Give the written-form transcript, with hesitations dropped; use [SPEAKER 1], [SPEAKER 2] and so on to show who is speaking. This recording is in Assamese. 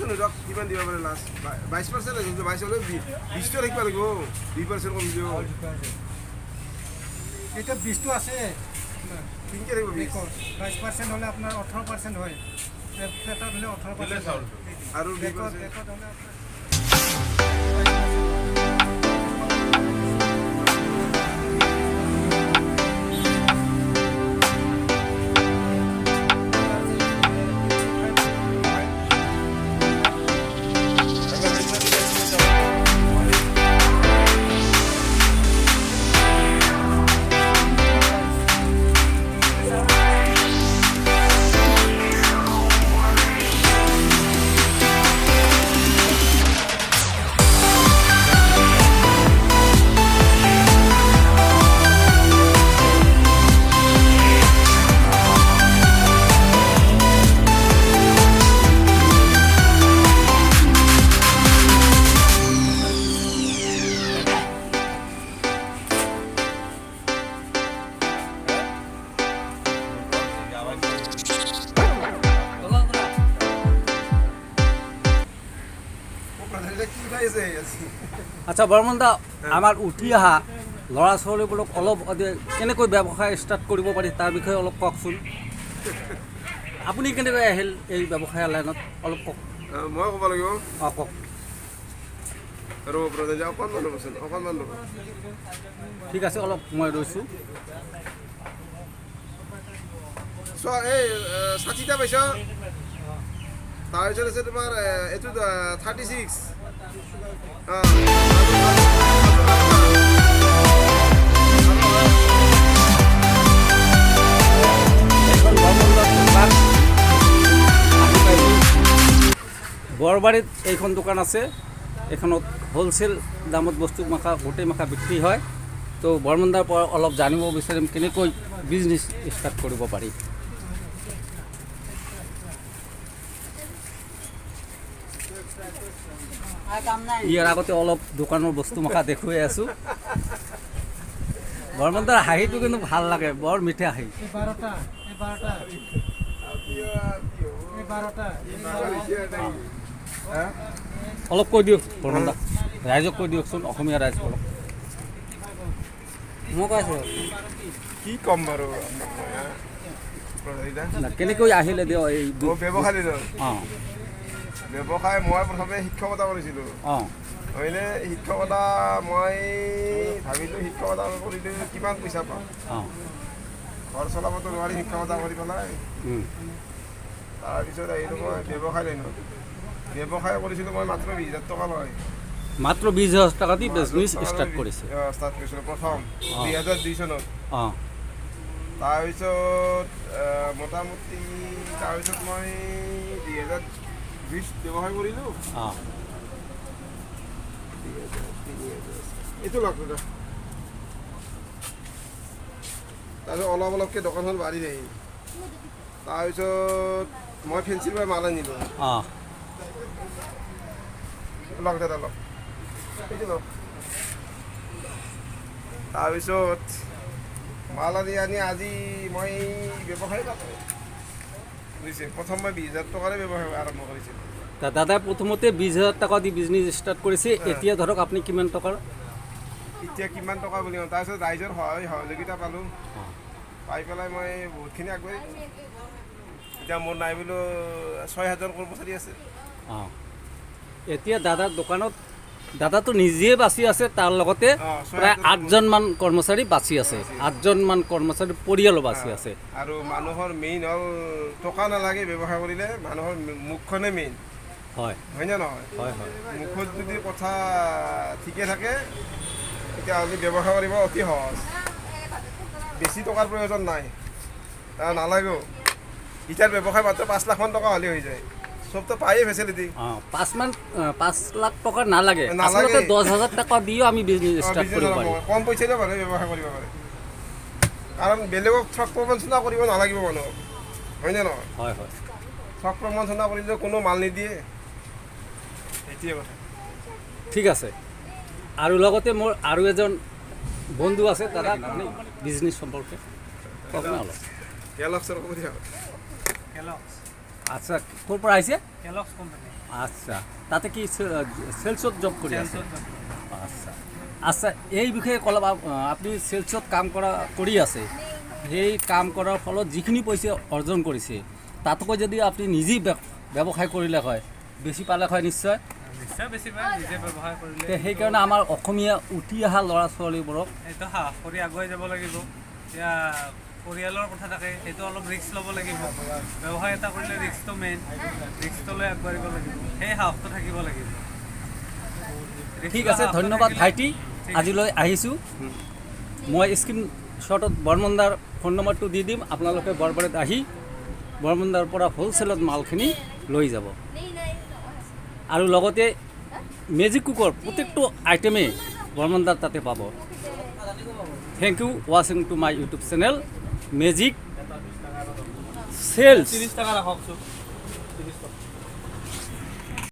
[SPEAKER 1] ধৰক কিমান দিব পাৰে লাষ্ট 22% লাগিব 22 হ'লে 20 থাকিব লাগিব 2% কম দিব
[SPEAKER 2] এটা 20টো আছে
[SPEAKER 1] কিনকে থাকিব
[SPEAKER 2] 22% হ'লে আপোনাৰ 18% হয় ফ্লেটত হ'লে 18%
[SPEAKER 1] আৰু 2%
[SPEAKER 2] হ'লে আপোনাৰ
[SPEAKER 3] আচ্ছা বৰ্মন দা আমাৰ উঠি অহা ল'ৰা ছোৱালীবোৰক অলপ কেনেকৈ ব্যৱসায় ষ্টাৰ্ট কৰিব পাৰি তাৰ বিষয়ে অলপ কওকচোন আপুনি কেনেকৈ আহিল এই ব্যৱসায় লাইনত অলপ কওক
[SPEAKER 1] মই ক'ব লাগিব
[SPEAKER 3] অঁ কওক
[SPEAKER 1] আৰু প্ৰধান অকণমান ৰ'বচোন অকণমান ৰ'ব
[SPEAKER 3] ঠিক আছে অলপ মই ৰৈছোঁ
[SPEAKER 1] চোৱা এই 60টা পাইছ তাৰপিছত আছে তোমাৰ এইটো 36
[SPEAKER 3] বৰবাৰীত এইখন দোকান আছে এইখনত হ'লচেল দামত বস্তু মাখা গোটেই মাখা বিক্ৰী হয় তো বৰ্মনদাৰ পৰা অলপ জানিব বিচাৰিম কেনেকৈ বিজনেছ ষ্টাৰ্ট কৰিব পাৰি ইয়াৰ আগতে অলপ দোকানৰ বস্তু মাখা দেখুৱাই আছোঁ বৰ্মনদাৰ হাঁহিটো কিন্তু ভাল লাগে বৰ মিঠা হাঁহি অলপ কৈ দিয়ক বৰ্মনদা ৰাইজক কৈ দিয়কচোন অসমীয়া ৰাইজ অলপ মই কৈ আছোঁ
[SPEAKER 1] কি ক'ম বাৰু
[SPEAKER 3] কেনেকৈ আহিলে দিয়ক এই
[SPEAKER 1] ব্যৱসায়
[SPEAKER 3] অঁ
[SPEAKER 1] ব্যৱসায় মই প্ৰথমে শিক্ষকতা কৰিছিলোঁ
[SPEAKER 3] অঁ
[SPEAKER 1] হয়নে শিক্ষকতা মই ভাবিলোঁ শিক্ষকতা কৰিলে কিমান পইচা পাম
[SPEAKER 3] অঁ
[SPEAKER 1] ঘৰ চলাবতো নোৱাৰি শিক্ষকতা কৰি পেলাই তাৰপিছত আহিলোঁ মই ব্যৱসায় লাইনত ব্যৱসায় কৰিছিলোঁ মই মাত্ৰ 20,000 টকা লয়
[SPEAKER 3] মাত্ৰ 20,000 টকা দি বিজনেছ ষ্টাৰ্ট কৰিছে
[SPEAKER 1] ষ্টাৰ্ট কৰিছিলোঁ প্ৰথম 2002 চনত
[SPEAKER 3] অঁ
[SPEAKER 1] তাৰপিছত মোটামুটি তাৰপিছত মই 2020 ব্যৱসায় কৰিলোঁ
[SPEAKER 3] অঁ
[SPEAKER 1] এইটো লওক দাদা তাৰপিছত অলপ অলপকৈ দোকানখন বাঢ়ি যায় তাৰপিছত মই ফেঞ্চিৰ পৰা মাল আনিলোঁ
[SPEAKER 3] অঁ
[SPEAKER 1] লওক দাদা লওক এইটো লওক তাৰপিছত মাল আনি আজি মই ব্যৱসায় পালোঁ বুজিছে প্ৰথম মই 20,000 টকাৰে ব্যৱসায় আৰম্ভ কৰিছিলোঁ
[SPEAKER 3] দাদা প্ৰথমতে 20,000 টকা দি বিজনেছ ষ্টাৰ্ট কৰিছে এতিয়া ধৰক আপুনি কিমান টকাৰ
[SPEAKER 1] এতিয়া কিমান টকা বুলি কওঁ তাৰপিছত ৰাইজৰ সহযোগিতা পালোঁ পাই পেলাই মই বহুতখিনি আগবাঢ়ি এতিয়া মোৰ নাই বোলো 6,000 কৰ্মচাৰী আছে
[SPEAKER 3] অঁ এতিয়া দাদাৰ দোকানত দাদাটো নিজে বাচি আছে তাৰ লগতে প্ৰায় 8জনমান কৰ্মচাৰী বাচি আছে 8জনমান কৰ্মচাৰী পৰিয়ালো বাচি আছে
[SPEAKER 1] আৰু মানুহৰ মেইন হ'ল টকা নালাগে ব্যৱসায় কৰিলে মানুহৰ মুখখনে মেইন
[SPEAKER 3] হয়
[SPEAKER 1] হয়নে নহয়
[SPEAKER 3] হয় হয়
[SPEAKER 1] মুখত যদি কথা ঠিকে থাকে তেতিয়াহ'লে ব্যৱসায় কৰিব অতি সহজ বেছি টকাৰ প্ৰয়োজন নাই নালাগেও এতিয়াৰ ব্যৱসায় মাত্ৰ 5 লাখমান টকা হ'লে হৈ যায় সবতো পায়ে ফেচিলিটি
[SPEAKER 3] 5 লাখ টকা নালাগে আচলতে 10,000 টকা দিও আমি বিজনেছ ষ্টাৰ্ট কৰিব পাৰোঁ
[SPEAKER 1] কম পইচাতে মানুহে ব্যৱসায় কৰিব পাৰে কাৰণ বেলেগক ঠগ প্ৰবঞ্চনা কৰিব নালাগিব মানুহক হয়নে নহয়
[SPEAKER 3] হয় হয়
[SPEAKER 1] ঠগ প্ৰবঞ্চনা কৰিলে কোনো মাল নিদিয়ে এইটোৱে কথা
[SPEAKER 3] ঠিক আছে আৰু লগতে মোৰ আৰু এজন বন্ধু আছে দাদা আপুনি বিজনেছ সম্পৰ্কে কওক না অলপ
[SPEAKER 1] কেলক্সৰ ক'ব দিয়া
[SPEAKER 3] আচ্ছা ক'ৰ পৰা আহিছে
[SPEAKER 2] কেলক্স কোম্পানী
[SPEAKER 3] আচ্ছা তাতে কি চেলছত জব কৰি আছে আচ্ছা আচ্ছা এই বিষয়ে অলপ আপুনি চেলছত কাম কৰি আছে সেই কাম কৰাৰ ফলত যিখিনি পইচা অৰ্জন কৰিছে তাতকৈ যদি আপুনি নিজেই ব্যৱসায় কৰিলে হয় বেছি পালে হয় নিশ্চয়
[SPEAKER 2] নিশ্চয় বেছি পায় নিজে ব্যৱসায় কৰিলে
[SPEAKER 3] সেইকাৰণে আমাৰ অসমীয়া উঠি অহা ল'ৰা ছোৱালীবোৰক
[SPEAKER 2] এইটো সাহস কৰি আগুৱাই যাব লাগিব এতিয়া পৰিয়ালৰ কথা থাকে সেইটো অলপ ৰিস্ক ল'ব লাগিব ব্যৱসায় এটা কৰিলে ৰিস্কটো মেইন ৰিস্কটো লৈ আগবাঢ়িব লাগিব সেই সাহসটো থাকিব লাগিব
[SPEAKER 3] ঠিক আছে ধন্যবাদ ভাইটি আজিলৈ আহিছোঁ মই স্ক্ৰীন শ্বটত বৰমুণ্ডাৰ ফোন নম্বৰটো দি দিম আপোনালোকে বৰবাৰীত আহি বৰমুণ্ডাৰ পৰা হ'লচেলত মালখিনি লৈ যাব আৰু লগতে মেজিক কুকৰ প্ৰত্যেকটো আইটেমেই বৰমুণ্ডাৰ তাতে পাব থেংক ইউ ৱাচিং to my YouTube channel magic cells
[SPEAKER 2] 30 টকা ৰাখকচোন 30 টকা